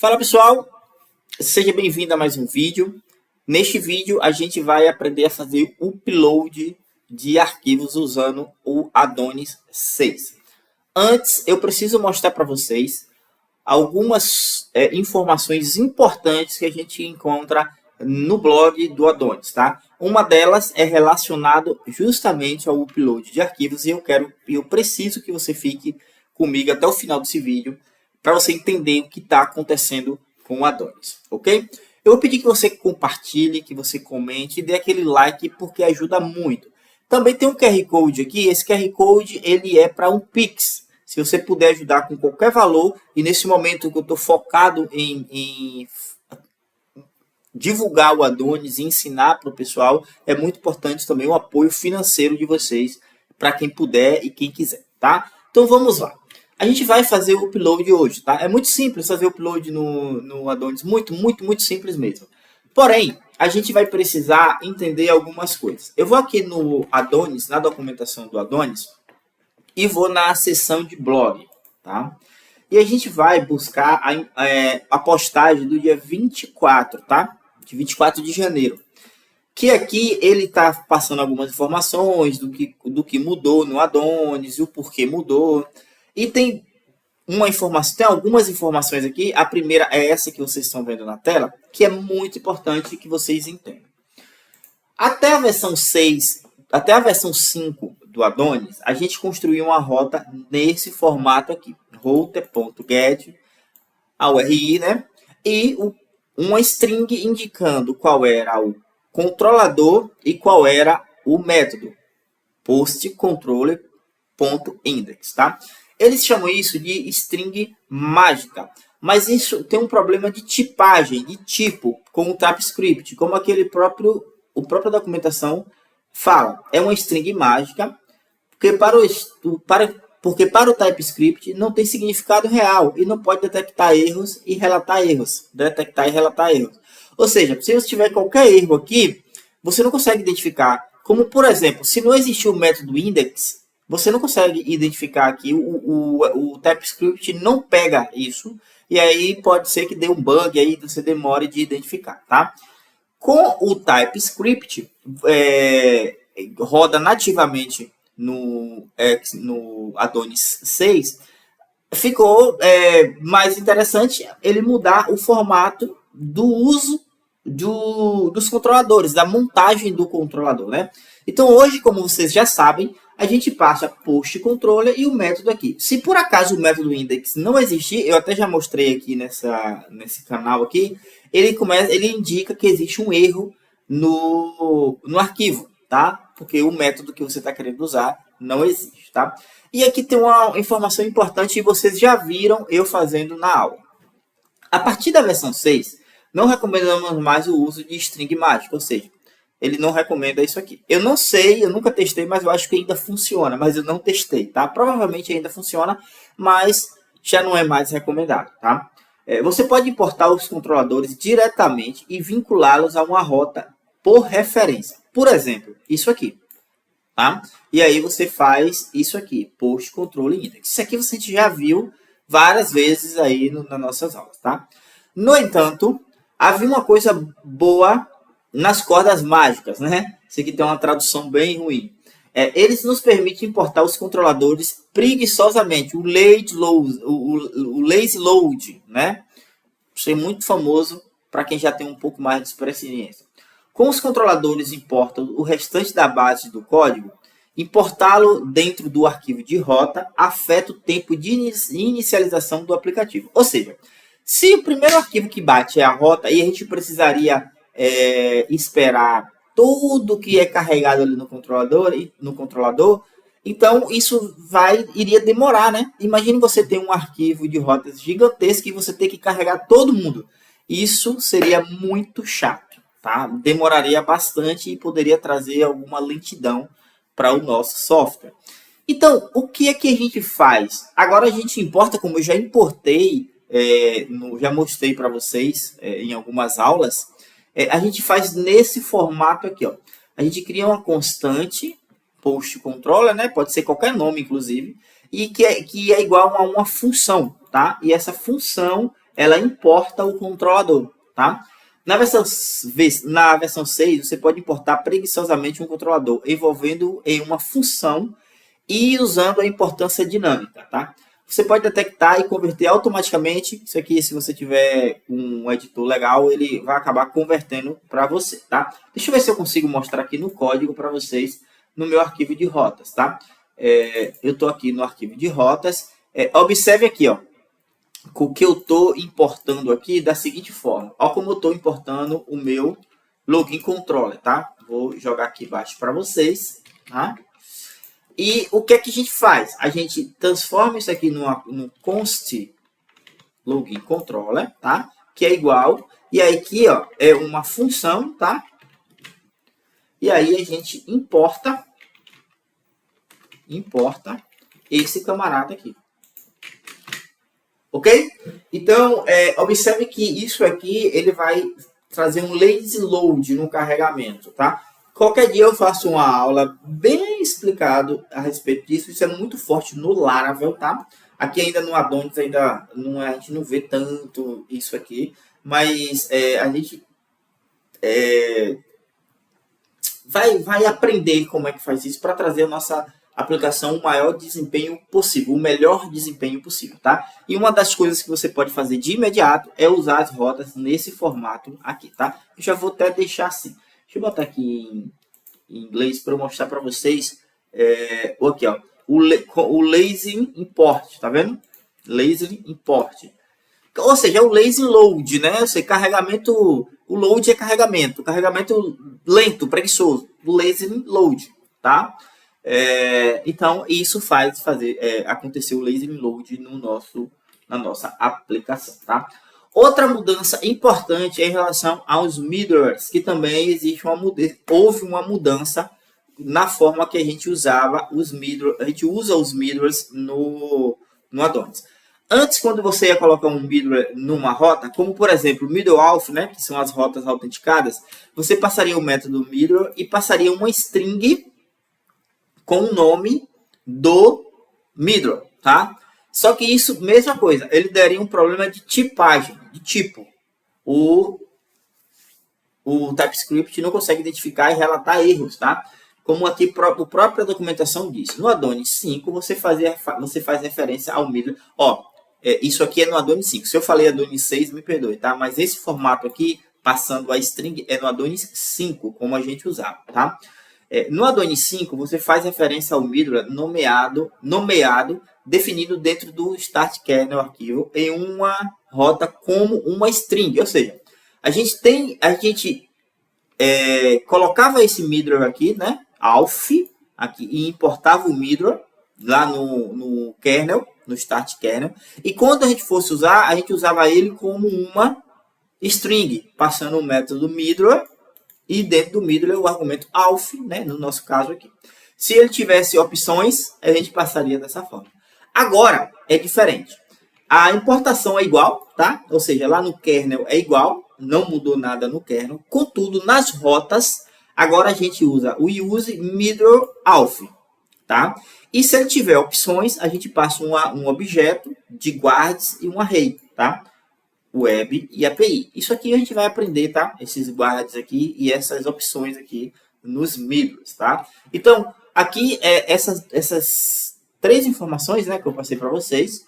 Fala pessoal, seja bem-vindo a mais um vídeo. Neste vídeo a gente vai aprender a fazer o upload de arquivos usando o Adonis 6. Antes eu preciso mostrar para vocês algumas informações importantes que a gente encontra no blog do Adonis, tá? Uma delas é relacionada justamente ao upload de arquivos e eu preciso que você fique comigo até o final desse vídeo para você entender o que está acontecendo com o Adonis, ok? Eu vou pedir que você compartilhe, que você comente e dê aquele like porque ajuda muito. Também tem um QR Code aqui, esse QR Code ele é para um Pix. Se você puder ajudar com qualquer valor, e nesse momento que eu estou focado em divulgar o Adonis e ensinar para o pessoal, é muito importante também o apoio financeiro de vocês, para quem puder e quem quiser, tá? Então vamos lá. A gente vai fazer o upload hoje, tá? É muito simples fazer o upload no Adonis, muito simples mesmo. Porém, a gente vai precisar entender algumas coisas. Eu vou aqui no Adonis, na documentação do Adonis, e vou na seção de blog, tá? E a gente vai buscar a postagem do dia 24, tá? De 24 de janeiro. Que aqui ele está passando algumas informações do que mudou no Adonis e o porquê mudou. E tem algumas informações aqui. A primeira é essa que vocês estão vendo na tela, que é muito importante que vocês entendam. Até a versão 6, até a versão 5 do Adonis, a gente construiu uma rota nesse formato aqui, router.get, a URI, né? E uma string indicando qual era o controlador e qual era o método, postController.index, tá? Eles chamam isso de string mágica, mas isso tem um problema de tipagem, de tipo, com o TypeScript, como a própria documentação fala. É uma string mágica, porque para o TypeScript não tem significado real e não pode detectar erros e relatar erros. Ou seja, se você tiver qualquer erro aqui, você não consegue identificar. Como, por exemplo, se não existir o método index, você não consegue identificar aqui, o TypeScript não pega isso, e aí pode ser que dê um bug, aí você demore de identificar, tá? Com o TypeScript, roda nativamente no Adonis 6, ficou mais interessante ele mudar o formato do uso dos controladores, da montagem do controlador, né? Então hoje, como vocês já sabem, a gente passa postController e o método aqui. Se por acaso o método index não existir, eu até já mostrei aqui nesse canal aqui, ele indica que existe um erro no arquivo, tá? Porque o método que você está querendo usar não existe, tá? E aqui tem uma informação importante e vocês já viram eu fazendo na aula. A partir da versão 6, não recomendamos mais o uso de string mágica, ou seja, ele não recomenda isso aqui. Eu não sei, eu nunca testei, mas eu acho que ainda funciona, mas eu não testei, tá? Provavelmente ainda funciona, mas já não é mais recomendado, tá? Você pode importar os controladores diretamente e vinculá-los a uma rota por referência. Por exemplo, isso aqui, tá? E aí você faz isso aqui, postController index. Isso aqui você já viu várias vezes aí nas nossas aulas, tá? No entanto, havia uma coisa boa nas cordas mágicas, né? Isso aqui tem uma tradução bem ruim. Eles nos permitem importar os controladores preguiçosamente, o lazy load, né? Isso é muito famoso para quem já tem um pouco mais de experiência. Com os controladores importam o restante da base do código, importá-lo dentro do arquivo de rota afeta o tempo de inicialização do aplicativo. Ou seja, se o primeiro arquivo que bate é a rota e a gente precisaria esperar tudo que é carregado ali no controlador, então isso iria demorar, né? Imagine você ter um arquivo de rotas gigantesco e você ter que carregar todo mundo. Isso seria muito chato, tá? Demoraria bastante e poderia trazer alguma lentidão para o nosso software. Então, o que é que a gente faz? Agora a gente importa, como eu já importei, já mostrei para vocês em algumas aulas, a gente faz nesse formato aqui, ó. A gente cria uma constante, postController, né? Pode ser qualquer nome, inclusive, e que é igual a uma função, tá? E essa função ela importa o controlador, tá? Na versão 6, você pode importar preguiçosamente um controlador, envolvendo em uma função e usando a importância dinâmica, tá? Você pode detectar e converter automaticamente. Isso aqui, se você tiver um editor legal, ele vai acabar convertendo para você, tá? Deixa eu ver se eu consigo mostrar aqui no código para vocês, no meu arquivo de rotas, tá? Eu estou aqui no arquivo de rotas. Observe aqui, ó, o que eu estou importando aqui da seguinte forma. Olha como eu estou importando o meu login controller, tá? Vou jogar aqui embaixo para vocês, tá? E o que é que a gente faz? A gente transforma isso aqui no const login controller, tá? Que é igual. E aí aqui, ó, é uma função, tá? E aí a gente importa esse camarada aqui. Ok? Então, observe que isso aqui, ele vai trazer um lazy load no carregamento, tá? Qualquer dia eu faço uma aula bem explicado a respeito disso. Isso é muito forte no Laravel, tá? Aqui ainda no Adonis, ainda não, a gente não vê tanto isso aqui. Mas a gente vai aprender como é que faz isso para trazer a nossa aplicação o maior desempenho possível, o melhor desempenho possível, tá? E uma das coisas que você pode fazer de imediato é usar as rotas nesse formato aqui, tá? Eu já vou até deixar assim. Deixa eu botar aqui em inglês para eu mostrar para vocês. Aqui, ó, o lazy import, tá vendo? Lazy import. Ou seja, é o lazy load, né? Ou seja, carregamento, o load é carregamento lento, preguiçoso, o lazy load, tá? Então, isso faz acontecer o lazy load na nossa aplicação, tá? Outra mudança importante é em relação aos middlewares, que também houve uma mudança na forma que a gente usava os middlewares. A gente usa os middlewares no Adonis. Antes, quando você ia colocar um middleware numa rota, como por exemplo o middleauth, né, que são as rotas autenticadas, você passaria o método middleware e passaria uma string com o nome do middleware, tá? Só que isso, mesma coisa, ele daria um problema de tipagem, de tipo. O TypeScript não consegue identificar e relatar erros, tá? Como aqui a própria documentação diz. No Adonis 5, você faz referência ao middleware. Ó, isso aqui é no Adonis 5. Se eu falei Adonis 6, me perdoe, tá? Mas esse formato aqui, passando a string, é no Adonis 5, como a gente usava, tá? No Adonis 5, você faz referência ao middleware nomeado, definido dentro do start kernel arquivo em uma rota como uma string. Ou seja, a gente colocava esse middleware aqui, né? Auth, aqui, e importava o middleware lá no kernel, no start kernel. E quando a gente fosse usar, a gente usava ele como uma string, passando o método middleware e dentro do middleware o argumento auth, né, no nosso caso aqui. Se ele tivesse opções, a gente passaria dessa forma. Agora é diferente. A importação é igual, tá? Ou seja, lá no kernel é igual, não mudou nada no kernel. Contudo, nas rotas, agora a gente usa o use middleware auth, tá? E se ele tiver opções, a gente passa um objeto de guards e um array, tá? Web e API. Isso aqui a gente vai aprender, tá? Esses guards aqui e essas opções aqui nos middlewares, tá? Então, aqui essas três informações, né, que eu passei para vocês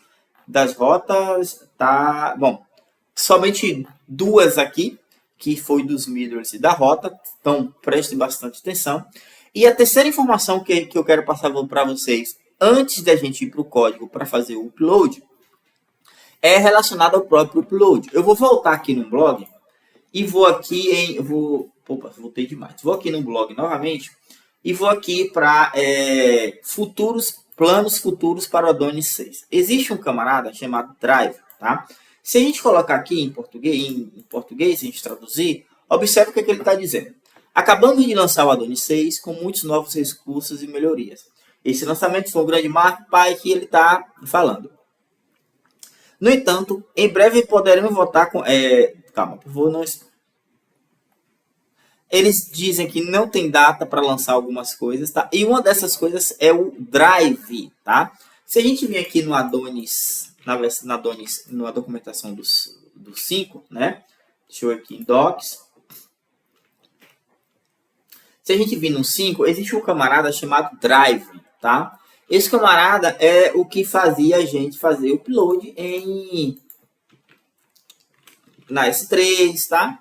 das rotas, tá? Bom, somente duas aqui, que foi dos middlewares e da rota, então prestem bastante atenção. E a terceira informação que eu quero passar para vocês, antes da gente ir para o código para fazer o upload, é relacionado ao próprio upload. Eu vou voltar aqui no blog e vou aqui voltei demais. Vou aqui no blog novamente e vou aqui para planos futuros para o Adonis 6. Existe um camarada chamado Drive, tá? Se a gente colocar aqui em português, a gente traduzir, observe o que ele está dizendo. Acabamos de lançar o Adonis 6 com muitos novos recursos e melhorias. Esse lançamento foi um grande marco, pai, que ele está falando. No entanto, em breve poderemos voltar com... calma, por favor, não... Eles dizem que não tem data para lançar algumas coisas, tá? E uma dessas coisas é o Drive, tá? Se a gente vir aqui no Adonis na Adonis, na documentação do 5, né? Deixa eu ir aqui em Docs. Se a gente vir no 5, existe um camarada chamado Drive, tá? Esse camarada é o que fazia a gente fazer o upload na S3, tá?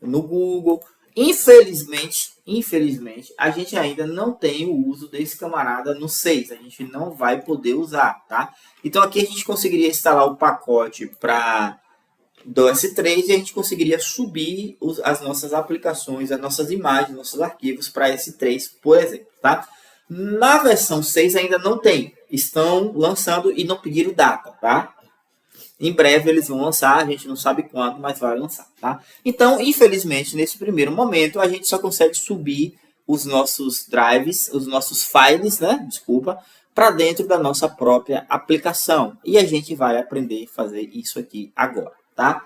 No Google. Infelizmente, a gente ainda não tem o uso desse camarada no 6. A gente não vai poder usar, tá? Então, aqui a gente conseguiria instalar o pacote do S3 e a gente conseguiria subir as nossas aplicações, as nossas imagens, nossos arquivos para S3, por exemplo, tá? Na versão 6 ainda não tem. Estão lançando e não pediram data, tá? Em breve eles vão lançar, a gente não sabe quando, mas vai lançar, tá? Então, infelizmente, nesse primeiro momento, a gente só consegue subir os nossos drives, os nossos files, né? Desculpa, para dentro da nossa própria aplicação. E a gente vai aprender a fazer isso aqui agora, tá?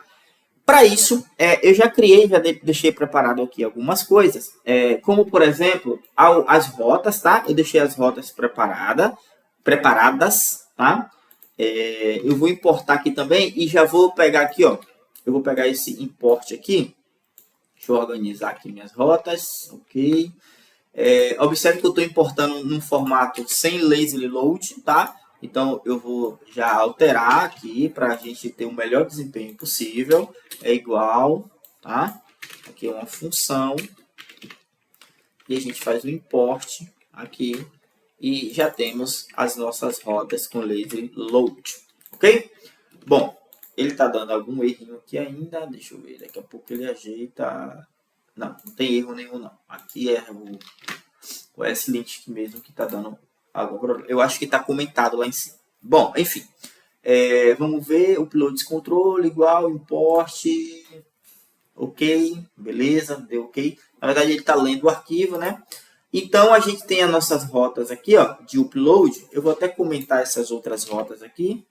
Para isso, eu já deixei preparado aqui algumas coisas, como, por exemplo, as rotas, tá? Eu deixei as rotas preparadas, tá? Eu vou importar aqui também e já vou pegar aqui, ó. Eu vou pegar esse import aqui. Deixa eu organizar aqui minhas rotas, ok. Observe que eu estou importando num formato sem lazy load, tá? Então, eu vou já alterar aqui para a gente ter o melhor desempenho possível. É igual, tá? Aqui é uma função. E a gente faz o import aqui. E já temos as nossas rotas com lazy load, ok? Bom, ele está dando algum errinho aqui ainda. Deixa eu ver, daqui a pouco ele ajeita. Não tem erro nenhum não. Aqui é o S-Lint mesmo que está dando algum problema. Eu acho que está comentado lá em cima. Bom, enfim. Vamos ver, upload controle igual, import. Ok, beleza, deu ok. Na verdade ele está lendo o arquivo, né? Então, a gente tem as nossas rotas aqui, ó, de upload. Eu vou até comentar essas outras rotas aqui,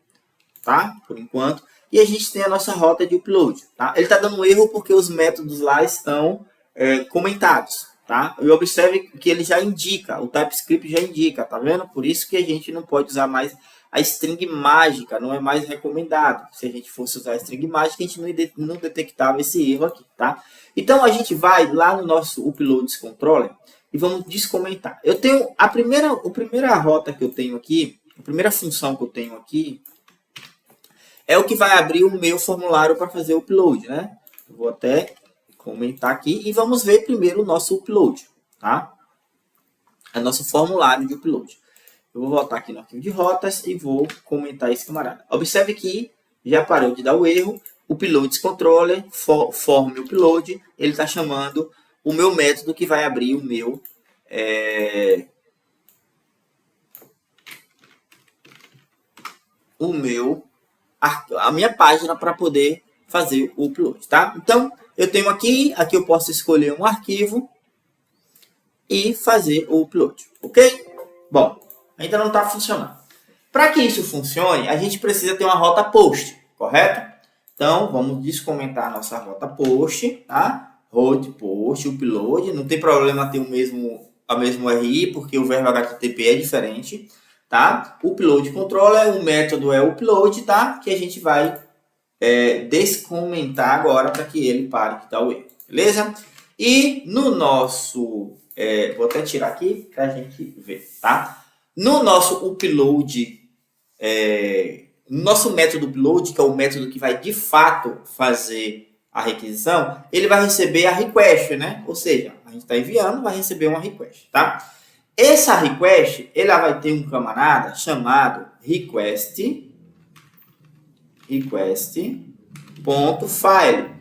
tá? Por enquanto. E a gente tem a nossa rota de upload, tá? Ele está dando um erro porque os métodos lá estão comentados, tá? E observe que ele já indica, o TypeScript já indica, tá vendo? Por isso que a gente não pode usar mais a string mágica, não é mais recomendado. Se a gente fosse usar a string mágica, a gente não detectava esse erro aqui, tá? Então, a gente vai lá no nosso uploads controller e vamos descomentar. Eu tenho a primeira rota que eu tenho aqui, a primeira função que eu tenho aqui, é o que vai abrir o meu formulário para fazer o upload, né? Eu vou até comentar aqui e vamos ver primeiro o nosso upload, tá? É o nosso formulário de upload. Eu vou voltar aqui no arquivo de rotas e vou comentar esse camarada. Observe que já parou de dar o erro. O uploads controller, form upload, ele está chamando o meu método que vai abrir a minha página para poder fazer o upload, tá? Então, eu tenho aqui eu posso escolher um arquivo e fazer o upload, ok? Bom, ainda não está funcionando. Para que isso funcione, a gente precisa ter uma rota post, correto? Então, vamos descomentar a nossa rota post, tá? Route post, upload, não tem problema ter a mesma URI, porque o verbo HTTP é diferente, tá? Upload controller, o método é upload, tá? Que a gente vai descomentar agora para que ele pare de dar o erro, beleza? E no nosso, vou até tirar aqui para a gente ver, tá? No nosso upload, nosso método upload, que é o método que vai de fato fazer a requisição, ele vai receber a request, né? Ou seja, a gente está enviando, vai receber uma request, tá? Essa request, ela vai ter um camarada chamado request.file,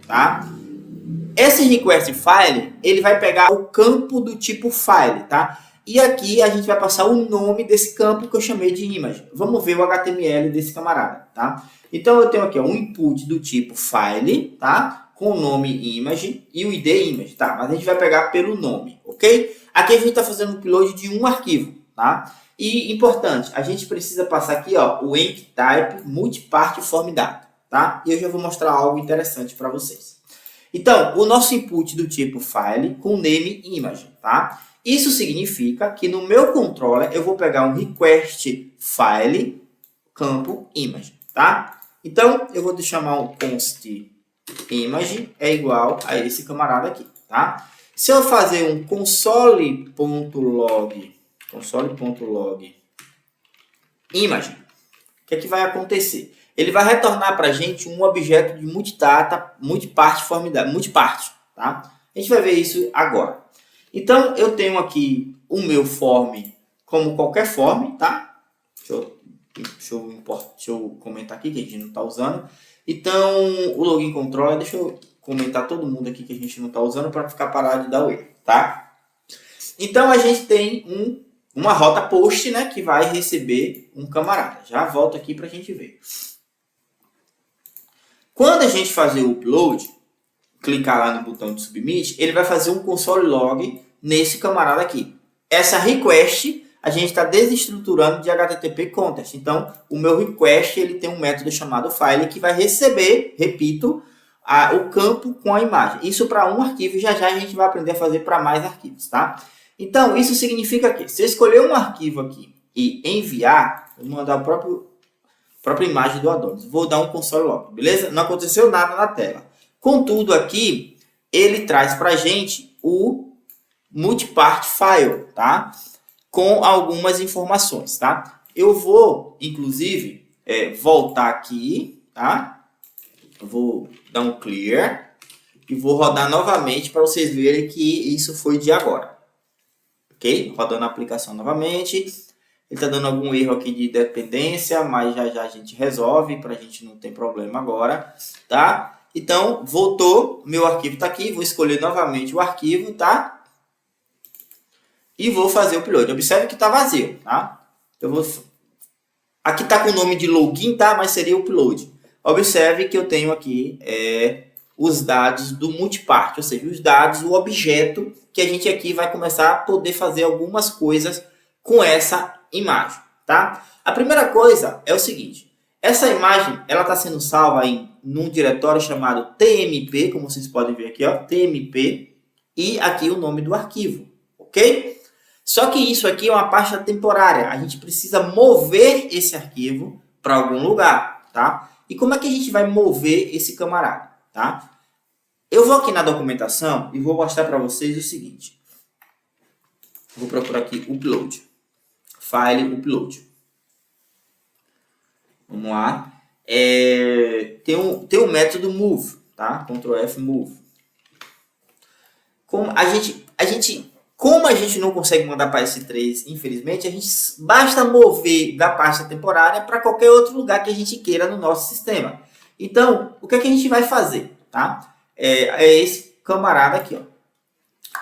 tá? Esse request file, ele vai pegar o campo do tipo file, tá? E aqui a gente vai passar o nome desse campo que eu chamei de image. Vamos ver o HTML desse camarada, tá? Então, eu tenho aqui um input do tipo file, tá? Com o nome image e o ID image, tá? Mas a gente vai pegar pelo nome, ok? Aqui a gente está fazendo o upload de um arquivo, tá? E, importante, a gente precisa passar aqui, ó, o enctype multipart form data, tá? E eu já vou mostrar algo interessante para vocês. Então, o nosso input do tipo file com name image, tá? Isso significa que no meu controller eu vou pegar um request file campo image, tá? Então, eu vou chamar um const image é igual a esse camarada aqui, tá? Se eu fazer um console.log image, o que é que vai acontecer? Ele vai retornar para a gente um objeto de multidata, multiparte, tá? A gente vai ver isso agora. Então, eu tenho aqui o meu form como qualquer form, tá? Deixa eu comentar aqui que a gente não está usando. Então, o login controller, deixa eu comentar todo mundo aqui que a gente não está usando para ficar parado de dar o erro, tá? Então, a gente tem uma rota post, né, que vai receber um camarada. Já volto aqui para a gente ver. Quando a gente fazer o upload, clicar lá no botão de submit, ele vai fazer um console log nesse camarada aqui. Essa request a gente está desestruturando de HTTP context. Então, o meu request ele tem um método chamado file que vai receber, repito, o campo com a imagem. Isso para um arquivo, já a gente vai aprender a fazer para mais arquivos, tá? Então, isso significa que se eu escolher um arquivo aqui e enviar, eu vou mandar a própria imagem do Adonis. Vou dar um console log, beleza? Não aconteceu nada na tela. Contudo, aqui, ele traz para a gente o multipart file, tá? Com algumas informações, tá? Eu vou, inclusive, voltar aqui, tá? Eu vou dar um clear e vou rodar novamente para vocês verem que isso foi de agora. Ok? Rodando a aplicação novamente. Ele está dando algum erro aqui de dependência, mas já a gente resolve para a gente não ter problema agora, tá? Então, voltou, meu arquivo está aqui, vou escolher novamente o arquivo, tá? E vou fazer o upload. Observe que está vazio, tá? Aqui está com o nome de login, tá? Mas seria o upload. Observe que eu tenho aqui os dados do multipart, ou seja, os dados, o objeto que a gente aqui vai começar a poder fazer algumas coisas com essa imagem, tá? A primeira coisa é o seguinte. Essa imagem, ela está sendo salva num diretório chamado tmp, como vocês podem ver aqui, ó, tmp, e aqui o nome do arquivo, ok? Só que isso aqui é uma pasta temporária. A gente precisa mover esse arquivo para algum lugar, tá? E como é que a gente vai mover esse camarada, tá? Eu vou aqui na documentação e vou mostrar para vocês o seguinte. Vou procurar aqui upload. File upload. Vamos lá. Tem um método move, tá? Ctrl F move. Como a gente não consegue mandar para S3, infelizmente, basta mover da pasta temporária para qualquer outro lugar que a gente queira no nosso sistema. Então, o que é que a gente vai fazer? Tá? Esse camarada aqui. Ó.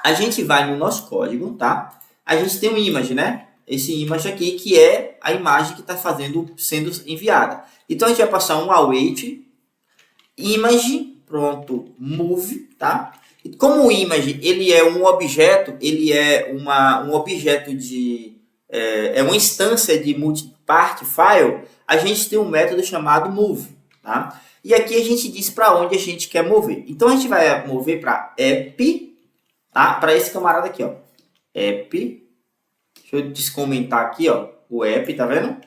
A gente vai no nosso código, tá? A gente tem um image, né? Esse image aqui que é a imagem que está sendo enviada. Então, a gente vai passar um await image, pronto, move, tá? Como o image ele é um objeto, ele é um objeto uma instância de multipart file, a gente tem um método chamado move, tá? E aqui a gente diz para onde a gente quer mover. Então a gente vai mover para app, tá? Para esse camarada aqui, ó. App. Deixa eu descomentar aqui, ó, o app, tá vendo?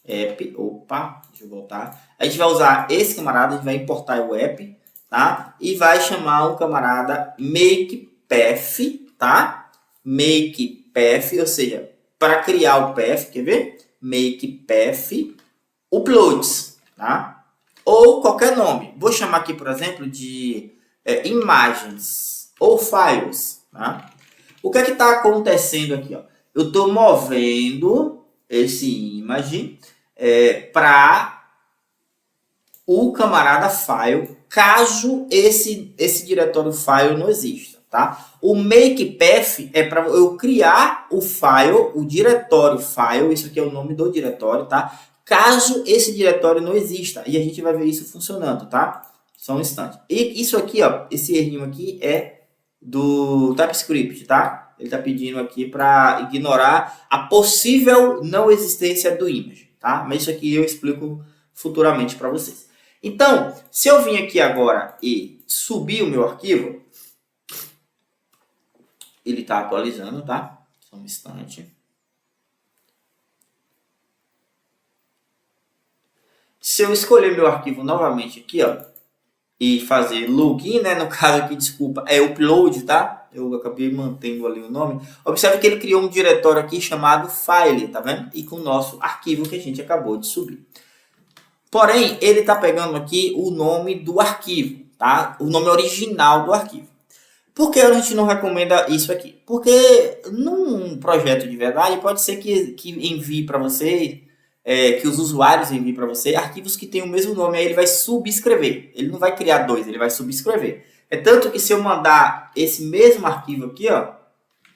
App, opa, deixa eu voltar. A gente vai usar esse camarada, a gente vai importar o app, tá? E vai chamar um camarada makePath, tá? MakePath, ou seja, para criar o path, quer ver? MakePath uploads, tá? Ou qualquer nome. Vou chamar aqui, por exemplo, de imagens ou files, tá? O que é que está acontecendo aqui, ó? Eu estou movendo esse image para o camarada file, caso esse diretório file não exista, tá? O makePath é para eu criar o file, o diretório file, isso aqui é o nome do diretório, tá? Caso esse diretório não exista, e a gente vai ver isso funcionando, tá? Só um instante. E isso aqui, ó, esse errinho aqui é do TypeScript, tá? Ele está pedindo aqui para ignorar a possível não existência do image, tá? Mas isso aqui eu explico futuramente para vocês. Então, se eu vim aqui agora e subir o meu arquivo, ele está atualizando, tá? Só um instante. Se eu escolher meu arquivo novamente aqui, ó, e fazer login, né? No caso aqui, desculpa, é upload, tá? Eu acabei mantendo ali o nome. Observe que ele criou um diretório aqui chamado file, tá vendo? E com o nosso arquivo que a gente acabou de subir. Porém, ele está pegando aqui o nome do arquivo, tá? O nome original do arquivo. Por que a gente não recomenda isso aqui? Porque num projeto de verdade, pode ser que envie para você, que os usuários enviem para você arquivos que têm o mesmo nome, aí ele vai subscrever. Ele não vai criar dois, ele vai subscrever. É tanto que se eu mandar esse mesmo arquivo aqui, ó,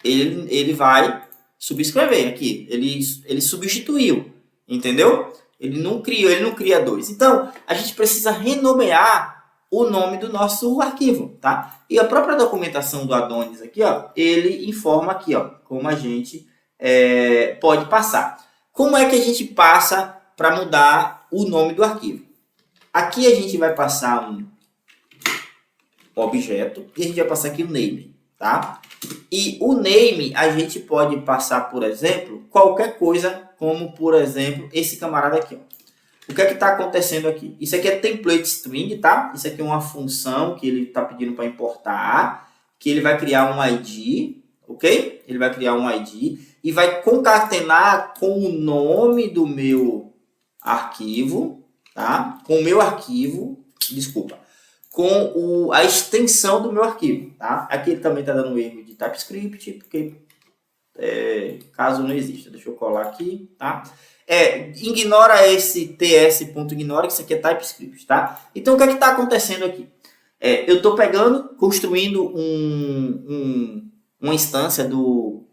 ele vai subscrever aqui. Ele substituiu, entendeu? Ele não cria dois. Então, a gente precisa renomear o nome do nosso arquivo, tá? E a própria documentação do Adonis aqui, ó, ele informa aqui, ó, como a gente pode passar. Como é que a gente passa para mudar o nome do arquivo? Aqui a gente vai passar um objeto e a gente vai passar aqui o name, tá? E o name a gente pode passar, por exemplo, qualquer coisa, como por exemplo esse camarada aqui, ó. O que é que está acontecendo aqui? Isso aqui é template string, tá? Isso aqui é uma função que ele está pedindo para importar, que ele vai criar um ID, ok? Ele vai criar um ID e vai concatenar com o nome do meu arquivo, tá? Com o meu arquivo, desculpa, com a extensão do meu arquivo, tá? Aqui ele também está dando erro de TypeScript, porque caso não exista. Deixa eu colar aqui, tá? Ignora esse ts.ignora, que isso aqui é TypeScript, tá? Então, o que é que está acontecendo aqui? Eu estou construindo uma instância do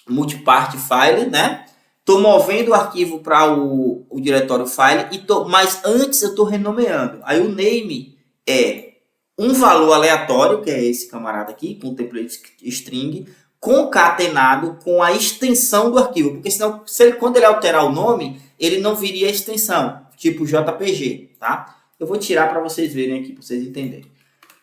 multipart file, né? Estou movendo o arquivo para o diretório file, mas antes eu estou renomeando. Aí o name é um valor aleatório, que é esse camarada aqui, com template string, concatenado com a extensão do arquivo, porque senão, quando ele alterar o nome, ele não viria a extensão, tipo JPG, tá? Eu vou tirar para vocês verem aqui, para vocês entenderem.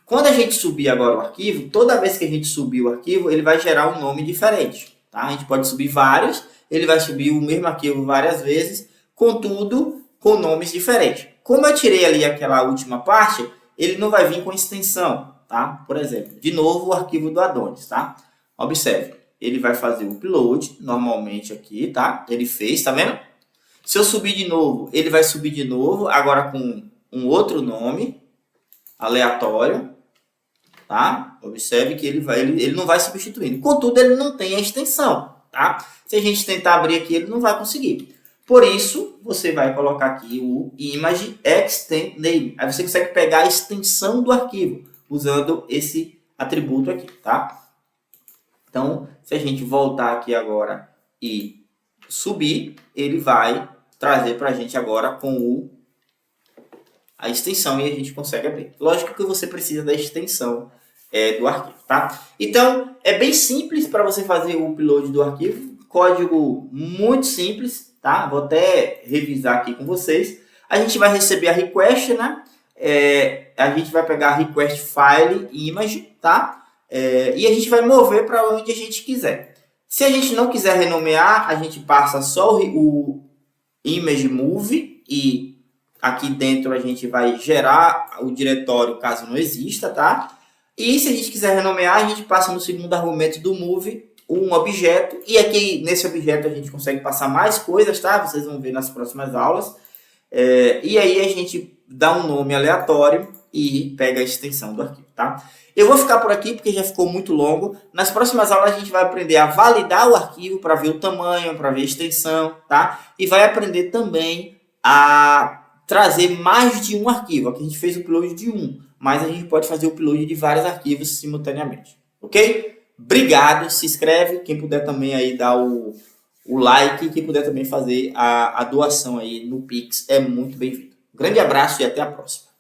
Quando a gente subir agora o arquivo, toda vez que a gente subir o arquivo, ele vai gerar um nome diferente, tá? A gente pode subir vários, ele vai subir o mesmo arquivo várias vezes, contudo, com nomes diferentes. Como eu tirei ali aquela última parte, ele não vai vir com extensão, tá? Por exemplo, de novo o arquivo do Adonis, tá? Observe, ele vai fazer o upload, normalmente aqui, tá? Ele fez, tá vendo? Se eu subir de novo, ele vai subir de novo, agora com um outro nome, aleatório, tá? Observe que ele não vai substituindo. Contudo, ele não tem a extensão, tá? Se a gente tentar abrir aqui, ele não vai conseguir. Por isso, você vai colocar aqui o image extend name. Aí você consegue pegar a extensão do arquivo, usando esse atributo aqui, tá? Então, se a gente voltar aqui agora e subir, ele vai trazer para a gente agora com a extensão e a gente consegue abrir. Lógico que você precisa da extensão do arquivo, tá? Então, é bem simples para você fazer o upload do arquivo. Código muito simples, tá? Vou até revisar aqui com vocês. A gente vai receber a request, né? A gente vai pegar a request file image, tá? E a gente vai mover para onde a gente quiser. Se a gente não quiser renomear, a gente passa só o image move e aqui dentro a gente vai gerar o diretório caso não exista, tá? E se a gente quiser renomear, a gente passa no segundo argumento do move um objeto e aqui nesse objeto a gente consegue passar mais coisas, tá? Vocês vão ver nas próximas aulas. E aí a gente dá um nome aleatório e pega a extensão do arquivo, tá? Eu vou ficar por aqui porque já ficou muito longo. Nas próximas aulas a gente vai aprender a validar o arquivo para ver o tamanho, para ver a extensão, tá? E vai aprender também a trazer mais de um arquivo. Aqui a gente fez o upload de um, mas a gente pode fazer o upload de vários arquivos simultaneamente, ok? Obrigado, se inscreve, quem puder também aí dar o like, quem puder também fazer a doação aí no Pix é muito bem-vindo. Um grande abraço e até a próxima.